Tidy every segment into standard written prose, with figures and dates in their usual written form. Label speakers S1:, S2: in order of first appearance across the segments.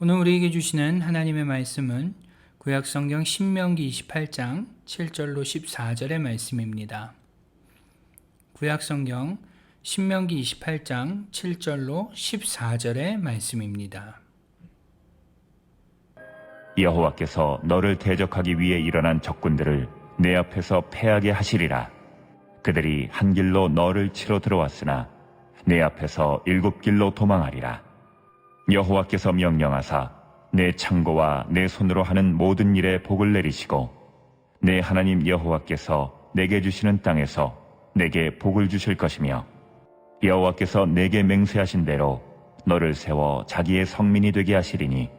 S1: 오늘 우리에게 주시는 하나님의 말씀은 구약성경 신명기 28장 7절로 14절의 말씀입니다. 구약성경 신명기 28장 7절로 14절의 말씀입니다.
S2: 여호와께서 너를 대적하기 위해 일어난 적군들을 내 앞에서 패하게 하시리라. 그들이 한 길로 너를 치러 들어왔으나 내 앞에서 7길로 도망하리라. 여호와께서 명령하사 내 창고와 내 손으로 하는 모든 일에 복을 내리시고 내 하나님 여호와께서 내게 주시는 땅에서 내게 복을 주실 것이며 여호와께서 내게 맹세하신 대로 너를 세워 자기의 성민이 되게 하시리니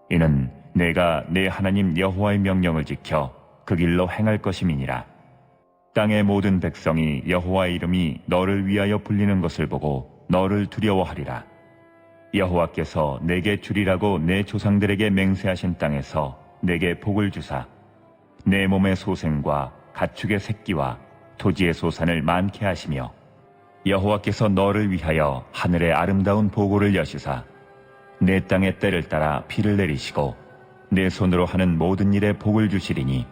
S2: 이는 내가 내 하나님 여호와의 명령을 지켜 그 길로 행할 것임이니라. 땅의 모든 백성이 여호와의 이름이 너를 위하여 불리는 것을 보고 너를 두려워하리라. 여호와께서 내게 주리라고 내 조상들에게 맹세하신 땅에서 내게 복을 주사 내 몸의 소생과 가축의 새끼와 토지의 소산을 많게 하시며 여호와께서 너를 위하여 하늘의 아름다운 보고를 여시사 내 땅의 때를 따라 비를 내리시고 내 손으로 하는 모든 일에 복을 주시리니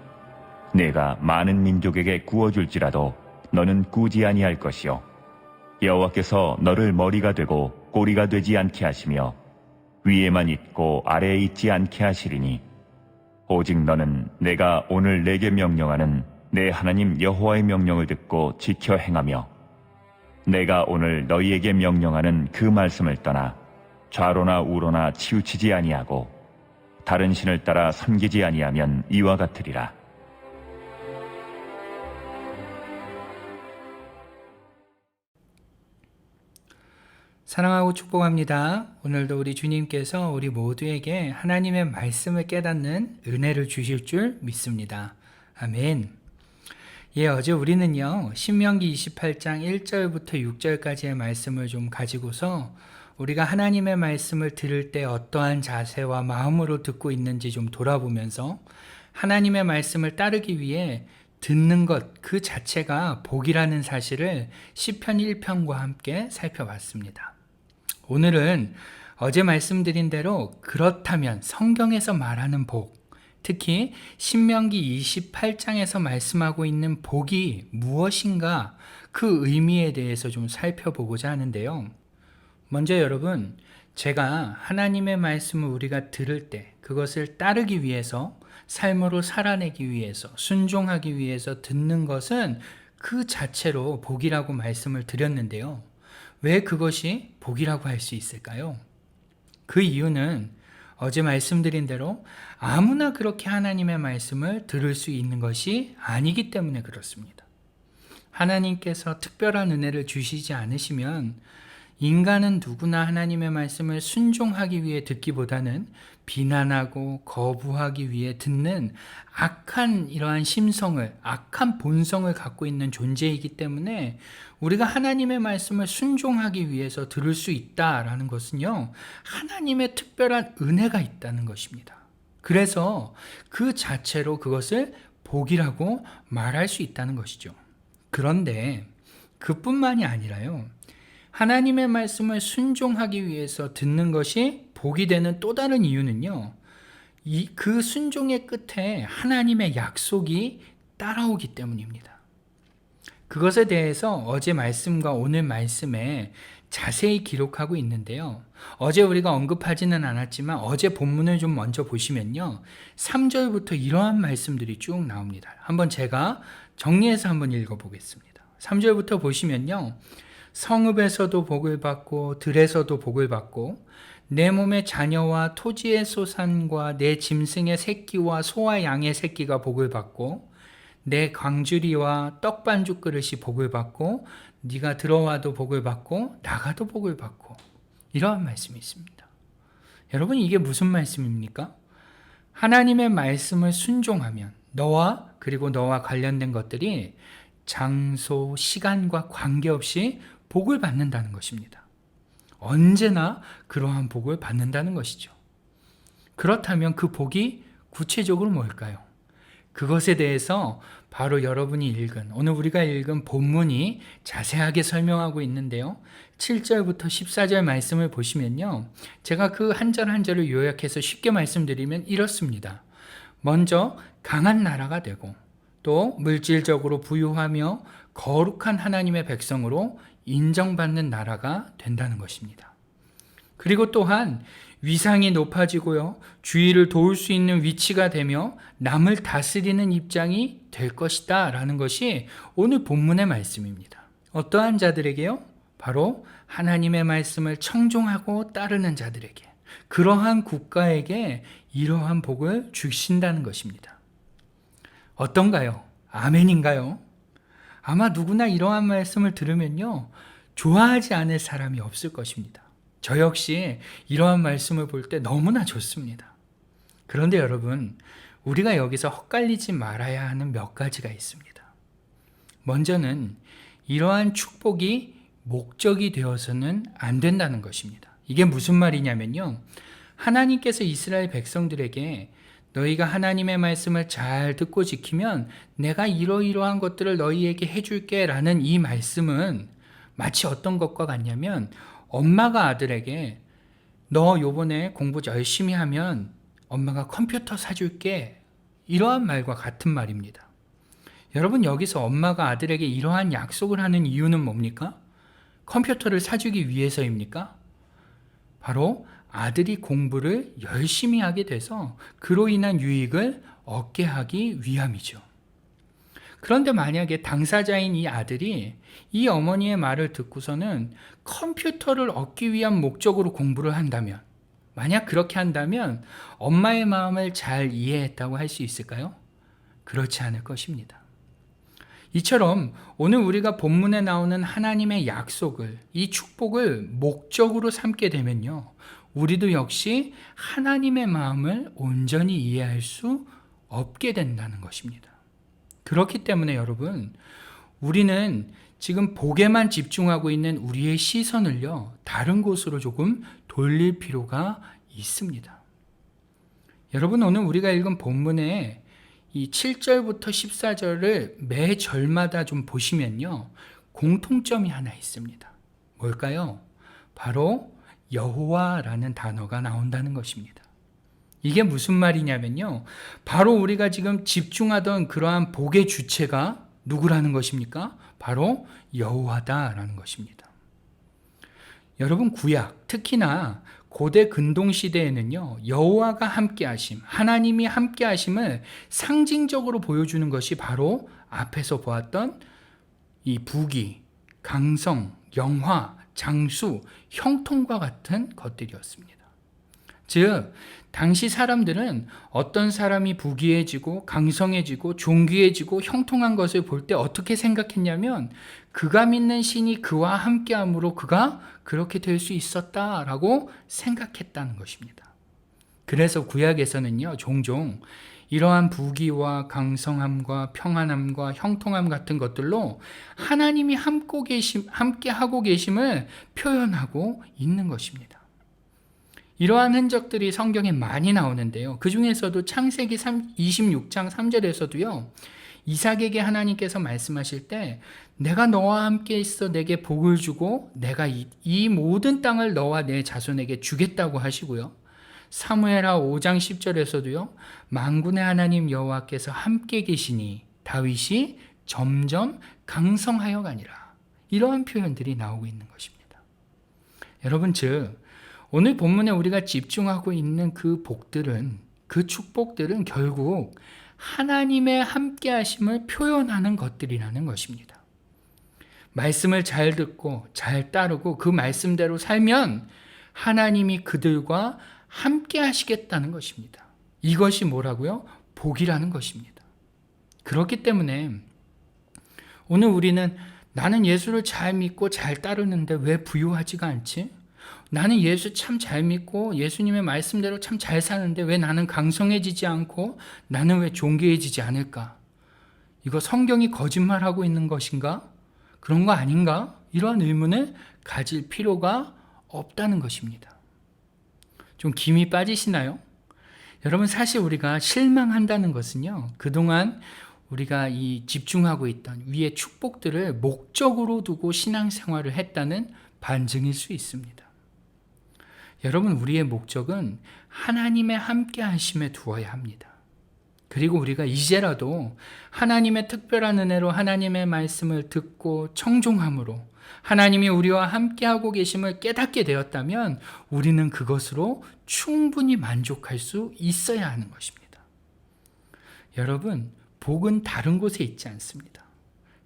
S2: 내가 많은 민족에게 구워줄지라도 너는 꾸지 아니할 것이요 여호와께서 너를 머리가 되고 꼬리가 되지 않게 하시며 위에만 있고 아래에 있지 않게 하시리니 오직 너는 내가 오늘 내게 명령하는 내 하나님 여호와의 명령을 듣고 지켜 행하며 내가 오늘 너희에게 명령하는 그 말씀을 떠나 좌로나 우로나 치우치지 아니하고 다른 신을 따라 섬기지 아니하면 이와 같으리라.
S1: 사랑하고 축복합니다. 오늘도 우리 주님께서 우리 모두에게 하나님의 말씀을 깨닫는 은혜를 주실 줄 믿습니다. 아멘. 어제 우리는요, 신명기 28장 1절부터 6절까지의 말씀을 좀 가지고서 우리가 하나님의 말씀을 들을 때 어떠한 자세와 마음으로 듣고 있는지 좀 돌아보면서 하나님의 말씀을 따르기 위해 듣는 것 그 자체가 복이라는 사실을 시편 1편과 함께 살펴봤습니다. 오늘은 어제 말씀드린 대로 그렇다면 성경에서 말하는 복, 특히 신명기 28장에서 말씀하고 있는 복이 무엇인가 그 의미에 대해서 좀 살펴보고자 하는데요. 먼저 여러분, 제가 하나님의 말씀을 우리가 들을 때 그것을 따르기 위해서 삶으로 살아내기 위해서 순종하기 위해서 듣는 것은 그 자체로 복이라고 말씀을 드렸는데요. 왜 그것이 복이라고 할 수 있을까요? 그 이유는 어제 말씀드린 대로 아무나 그렇게 하나님의 말씀을 들을 수 있는 것이 아니기 때문에 그렇습니다. 하나님께서 특별한 은혜를 주시지 않으시면 인간은 누구나 하나님의 말씀을 순종하기 위해 듣기보다는 비난하고 거부하기 위해 듣는 악한 이러한 심성을, 악한 본성을 갖고 있는 존재이기 때문에 우리가 하나님의 말씀을 순종하기 위해서 들을 수 있다라는 것은요, 하나님의 특별한 은혜가 있다는 것입니다. 그래서 그 자체로 그것을 복이라고 말할 수 있다는 것이죠. 그런데 그뿐만이 아니라요, 하나님의 말씀을 순종하기 위해서 듣는 것이 복이 되는 또 다른 이유는요, 그 순종의 끝에 하나님의 약속이 따라오기 때문입니다. 그것에 대해서 어제 말씀과 오늘 말씀에 자세히 기록하고 있는데요. 어제 우리가 언급하지는 않았지만 어제 본문을 좀 먼저 보시면요, 3절부터 이러한 말씀들이 쭉 나옵니다. 한번 제가 정리해서 한번 읽어보겠습니다. 3절부터 보시면요, 성읍에서도 복을 받고 들에서도 복을 받고 내 몸의 자녀와 토지의 소산과 내 짐승의 새끼와 소와 양의 새끼가 복을 받고 내 광주리와 떡반죽 그릇이 복을 받고 네가 들어와도 복을 받고 나가도 복을 받고, 이러한 말씀이 있습니다. 여러분, 이게 무슨 말씀입니까? 하나님의 말씀을 순종하면 너와 그리고 너와 관련된 것들이 장소, 시간과 관계없이 복을 받는다는 것입니다. 언제나 그러한 복을 받는다는 것이죠. 그렇다면 그 복이 구체적으로 뭘까요? 그것에 대해서 바로 여러분이 읽은, 오늘 우리가 읽은 본문이 자세하게 설명하고 있는데요. 7절부터 14절 말씀을 보시면요. 제가 그 한 절 한 절을 요약해서 쉽게 말씀드리면 이렇습니다. 먼저 강한 나라가 되고 또 물질적으로 부유하며 거룩한 하나님의 백성으로 인정받는 나라가 된다는 것입니다. 그리고 또한 위상이 높아지고요. 주위를 도울 수 있는 위치가 되며 남을 다스리는 입장이 될 것이다 라는 것이 오늘 본문의 말씀입니다. 어떠한 자들에게요? 바로 하나님의 말씀을 청종하고 따르는 자들에게, 그러한 국가에게 이러한 복을 주신다는 것입니다. 어떤가요? 아멘인가요? 아마 누구나 이러한 말씀을 들으면요, 좋아하지 않을 사람이 없을 것입니다. 저 역시 이러한 말씀을 볼 때 너무나 좋습니다. 그런데 여러분, 우리가 여기서 헛갈리지 말아야 하는 몇 가지가 있습니다. 먼저는 이러한 축복이 목적이 되어서는 안 된다는 것입니다. 이게 무슨 말이냐면요, 하나님께서 이스라엘 백성들에게 너희가 하나님의 말씀을 잘 듣고 지키면 내가 이러이러한 것들을 너희에게 해줄게 라는 이 말씀은 마치 어떤 것과 같냐면, 엄마가 아들에게 너 요번에 공부 열심히 하면 엄마가 컴퓨터 사줄게, 이러한 말과 같은 말입니다. 여러분, 여기서 엄마가 아들에게 이러한 약속을 하는 이유는 뭡니까? 컴퓨터를 사주기 위해서입니까? 바로 아들이 공부를 열심히 하게 돼서 그로 인한 유익을 얻게 하기 위함이죠. 그런데 만약에 당사자인 이 아들이 이 어머니의 말을 듣고서는 컴퓨터를 얻기 위한 목적으로 공부를 한다면, 만약 그렇게 한다면 엄마의 마음을 잘 이해했다고 할 수 있을까요? 그렇지 않을 것입니다. 이처럼 오늘 우리가 본문에 나오는 하나님의 약속을, 이 축복을 목적으로 삼게 되면요, 우리도 역시 하나님의 마음을 온전히 이해할 수 없게 된다는 것입니다. 그렇기 때문에 여러분, 우리는 지금 복에만 집중하고 있는 우리의 시선을요, 다른 곳으로 조금 돌릴 필요가 있습니다. 여러분, 오늘 우리가 읽은 본문에 이 7절부터 14절을 매 절마다 좀 보시면요, 공통점이 하나 있습니다. 뭘까요? 바로 여호와라는 단어가 나온다는 것입니다. 이게 무슨 말이냐면요, 바로 우리가 지금 집중하던 그러한 복의 주체가 누구라는 것입니까? 바로 여호와다라는 것입니다. 여러분, 구약, 특히나 고대 근동 시대에는요, 여호와가 함께하심, 하나님이 함께하심을 상징적으로 보여주는 것이 바로 앞에서 보았던 이 부귀, 강성, 영화, 장수, 형통과 같은 것들이었습니다. 즉, 당시 사람들은 어떤 사람이 부귀해지고 강성해지고 존귀해지고 형통한 것을 볼 때 어떻게 생각했냐면, 그가 믿는 신이 그와 함께함으로 그가 그렇게 될 수 있었다라고 생각했다는 것입니다. 그래서 구약에서는요, 종종 이러한 부귀와 강성함과 평안함과 형통함 같은 것들로 하나님이 함께 하고 계심을 표현하고 있는 것입니다. 이러한 흔적들이 성경에 많이 나오는데요, 그 중에서도 창세기 26장 3절에서도요, 이삭에게 하나님께서 말씀하실 때 내가 너와 함께 있어 내게 복을 주고 내가 이 모든 땅을 너와 내 자손에게 주겠다고 하시고요, 사무엘하 5장 10절에서도요, 만군의 하나님 여호와께서 함께 계시니 다윗이 점점 강성하여 가니라, 이러한 표현들이 나오고 있는 것입니다. 여러분, 즉 오늘 본문에 우리가 집중하고 있는 그 복들은, 그 축복들은 결국 하나님의 함께 하심을 표현하는 것들이라는 것입니다. 말씀을 잘 듣고 잘 따르고 그 말씀대로 살면 하나님이 그들과 함께 하시겠다는 것입니다. 이것이 뭐라고요? 복이라는 것입니다. 그렇기 때문에 오늘 우리는 나는 예수를 잘 믿고 잘 따르는데 왜 부유하지가 않지? 나는 예수 참 잘 믿고 예수님의 말씀대로 참 잘 사는데 왜 나는 강성해지지 않고 나는 왜 존귀해지지 않을까? 이거 성경이 거짓말하고 있는 것인가? 그런 거 아닌가? 이러한 의문을 가질 필요가 없다는 것입니다. 좀 김이 빠지시나요? 여러분, 사실 우리가 실망한다는 것은요, 그동안 우리가 이 집중하고 있던 위의 축복들을 목적으로 두고 신앙생활을 했다는 반증일 수 있습니다. 여러분, 우리의 목적은 하나님의 함께 하심에 두어야 합니다. 그리고 우리가 이제라도 하나님의 특별한 은혜로 하나님의 말씀을 듣고 청종함으로 하나님이 우리와 함께하고 계심을 깨닫게 되었다면 우리는 그것으로 충분히 만족할 수 있어야 하는 것입니다. 여러분, 복은 다른 곳에 있지 않습니다.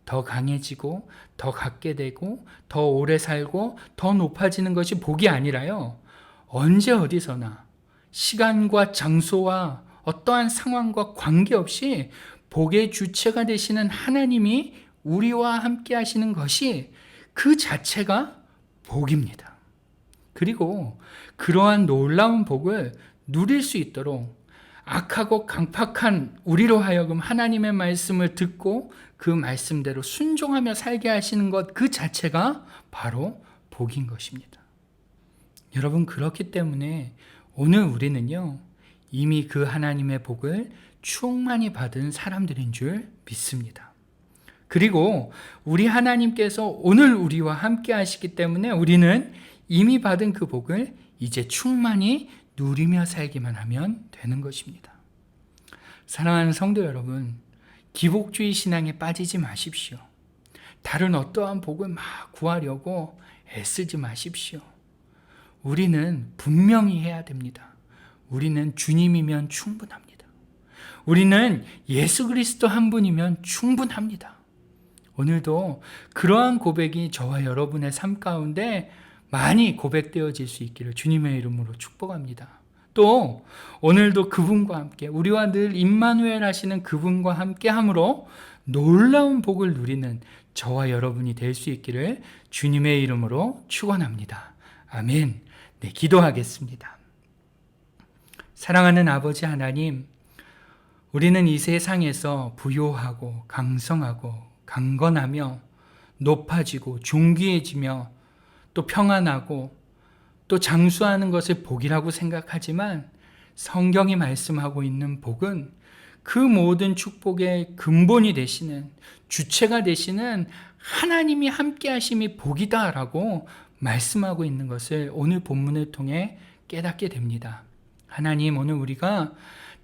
S1: 더 강해지고 더 갖게 되고 더 오래 살고 더 높아지는 것이 복이 아니라요, 언제 어디서나 시간과 장소와 어떠한 상황과 관계없이 복의 주체가 되시는 하나님이 우리와 함께 하시는 것이 그 자체가 복입니다. 그리고 그러한 놀라운 복을 누릴 수 있도록 악하고 강팍한 우리로 하여금 하나님의 말씀을 듣고 그 말씀대로 순종하며 살게 하시는 것 그 자체가 바로 복인 것입니다. 여러분, 그렇기 때문에 오늘 우리는요, 이미 그 하나님의 복을 충만히 받은 사람들인 줄 믿습니다. 그리고 우리 하나님께서 오늘 우리와 함께 하시기 때문에 우리는 이미 받은 그 복을 이제 충만히 누리며 살기만 하면 되는 것입니다. 사랑하는 성도 여러분, 기복주의 신앙에 빠지지 마십시오. 다른 어떠한 복을 막 구하려고 애쓰지 마십시오. 우리는 분명히 해야 됩니다. 우리는 주님이면 충분합니다. 우리는 예수 그리스도 한 분이면 충분합니다. 오늘도 그러한 고백이 저와 여러분의 삶 가운데 많이 고백되어질 수 있기를 주님의 이름으로 축복합니다. 또 오늘도 그분과 함께, 우리와 늘 임마누엘 하시는 그분과 함께 함으로 놀라운 복을 누리는 저와 여러분이 될 수 있기를 주님의 이름으로 축원합니다. 아멘. 네, 기도하겠습니다. 사랑하는 아버지 하나님, 우리는 이 세상에서 부요하고 강성하고 강건하며 높아지고 존귀해지며 또 평안하고 또 장수하는 것을 복이라고 생각하지만 성경이 말씀하고 있는 복은 그 모든 축복의 근본이 되시는, 주체가 되시는 하나님이 함께 하심이 복이다라고 말씀하고 있는 것을 오늘 본문을 통해 깨닫게 됩니다. 하나님, 오늘 우리가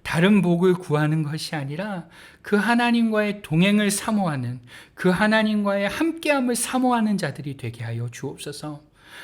S1: 다른 복을 구하는 것이 아니라 그 하나님과의 동행을 사모하는, 그 하나님과의 함께함을 사모하는 자들이 되게 하여 주옵소서.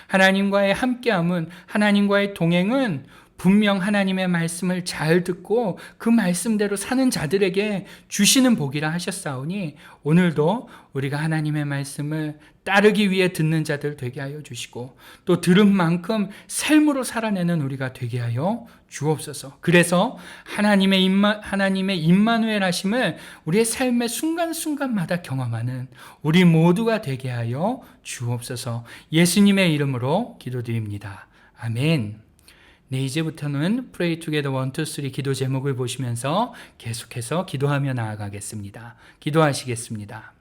S1: 하나님과의 함께함은, 하나님과의 동행은 분명 하나님의 말씀을 잘 듣고 그 말씀대로 사는 자들에게 주시는 복이라 하셨사오니 오늘도 우리가 하나님의 말씀을 따르기 위해 듣는 자들 되게 하여 주시고 또 들은 만큼 삶으로 살아내는 우리가 되게 하여 주옵소서. 그래서 하나님의 임마누엘 하심을 우리의 삶의 순간순간마다 경험하는 우리 모두가 되게 하여 주옵소서. 예수님의 이름으로 기도드립니다. 아멘. 네, 이제부터는 Pray Together 1, 2, 3 기도 제목을 보시면서 계속해서 기도하며 나아가겠습니다. 기도하시겠습니다.